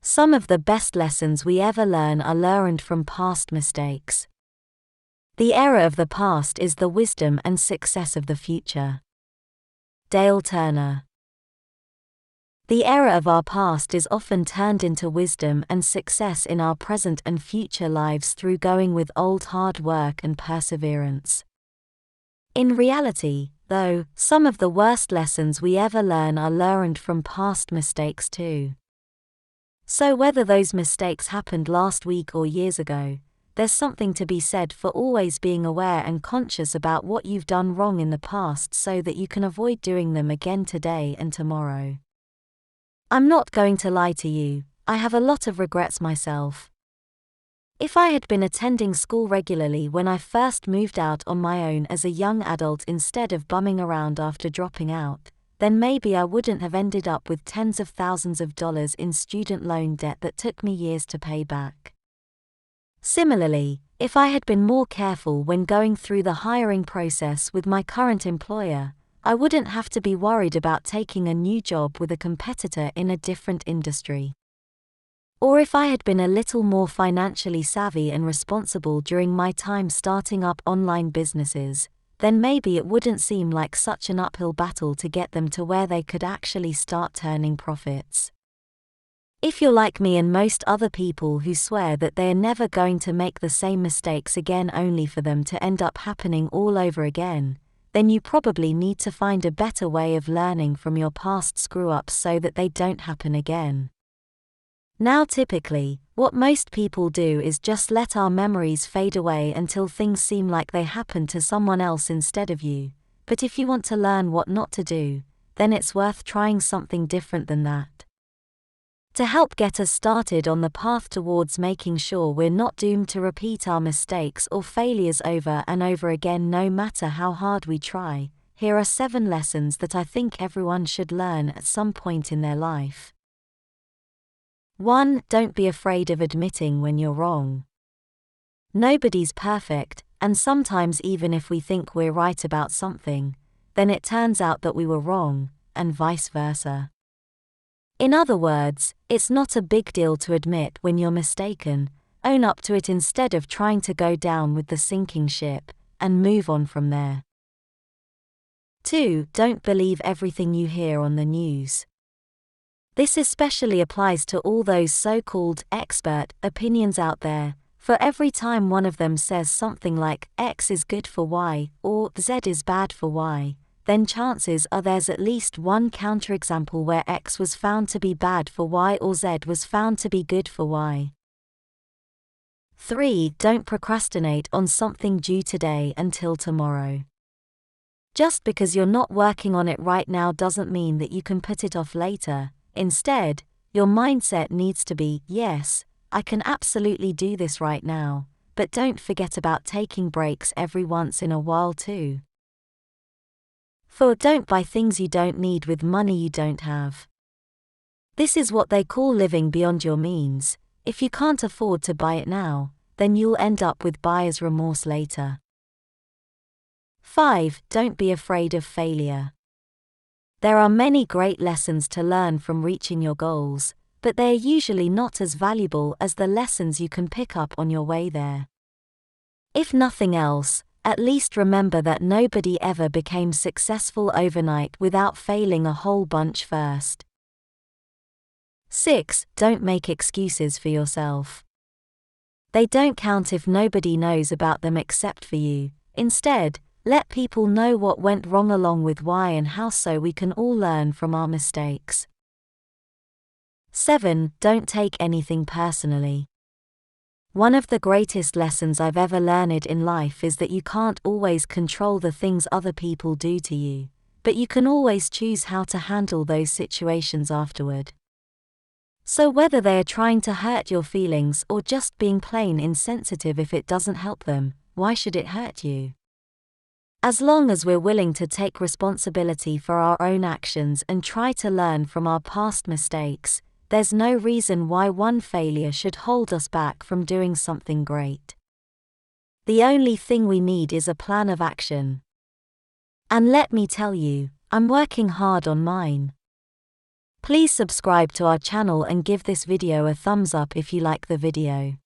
Some of the best lessons we ever learn are learned from past mistakes. The error of the past is the wisdom and success of the future. Dale Turner. The error of our past is often turned into wisdom and success in our present and future lives through going with old hard work and perseverance. In reality, though, some of the worst lessons we ever learn are learned from past mistakes too. So whether those mistakes happened last week or years ago, there's something to be said for always being aware and conscious about what you've done wrong in the past so that you can avoid doing them again today and tomorrow. I'm not going to lie to you, I have a lot of regrets myself. If I had been attending school regularly when I first moved out on my own as a young adult instead of bumming around after dropping out, then maybe I wouldn't have ended up with tens of thousands of dollars in student loan debt that took me years to pay back. Similarly, if I had been more careful when going through the hiring process with my current employer, I wouldn't have to be worried about taking a new job with a competitor in a different industry. Or if I had been a little more financially savvy and responsible during my time starting up online businesses, then maybe it wouldn't seem like such an uphill battle to get them to where they could actually start turning profits. If you're like me and most other people who swear that they are never going to make the same mistakes again only for them to end up happening all over again, then you probably need to find a better way of learning from your past screw-ups so that they don't happen again. Now typically, what most people do is just let our memories fade away until things seem like they happened to someone else instead of you, but if you want to learn what not to do, then it's worth trying something different than that. To help get us started on the path towards making sure we're not doomed to repeat our mistakes or failures over and over again no matter how hard we try, here are 7 lessons that I think everyone should learn at some point in their life. 1. Don't be afraid of admitting when you're wrong. Nobody's perfect, and sometimes even if we think we're right about something, then it turns out that we were wrong, and vice versa. In other words, it's not a big deal to admit when you're mistaken, own up to it instead of trying to go down with the sinking ship, and move on from there. 2. Don't believe everything you hear on the news. This especially applies to all those so-called expert opinions out there, for every time one of them says something like X is good for Y or Z is bad for Y, then chances are there's at least one counterexample where X was found to be bad for Y or Z was found to be good for Y. 3. Don't procrastinate on something due today until tomorrow. Just because you're not working on it right now doesn't mean that you can put it off later. Instead, your mindset needs to be, yes, I can absolutely do this right now, but don't forget about taking breaks every once in a while too. 4. Don't buy things you don't need with money you don't have. This is what they call living beyond your means. If you can't afford to buy it now, then you'll end up with buyer's remorse later. 5. Don't be afraid of failure. There are many great lessons to learn from reaching your goals, but they are usually not as valuable as the lessons you can pick up on your way there. If nothing else, at least remember that nobody ever became successful overnight without failing a whole bunch first. 6. Don't make excuses for yourself. They don't count if nobody knows about them except for you. Instead, let people know what went wrong along with why and how so we can all learn from our mistakes. 7. Don't take anything personally. One of the greatest lessons I've ever learned in life is that you can't always control the things other people do to you, but you can always choose how to handle those situations afterward. So whether they are trying to hurt your feelings or just being plain insensitive if it doesn't help them, why should it hurt you? As long as we're willing to take responsibility for our own actions and try to learn from our past mistakes, there's no reason why one failure should hold us back from doing something great. The only thing we need is a plan of action. And let me tell you, I'm working hard on mine. Please subscribe to our channel and give this video a thumbs up if you like the video.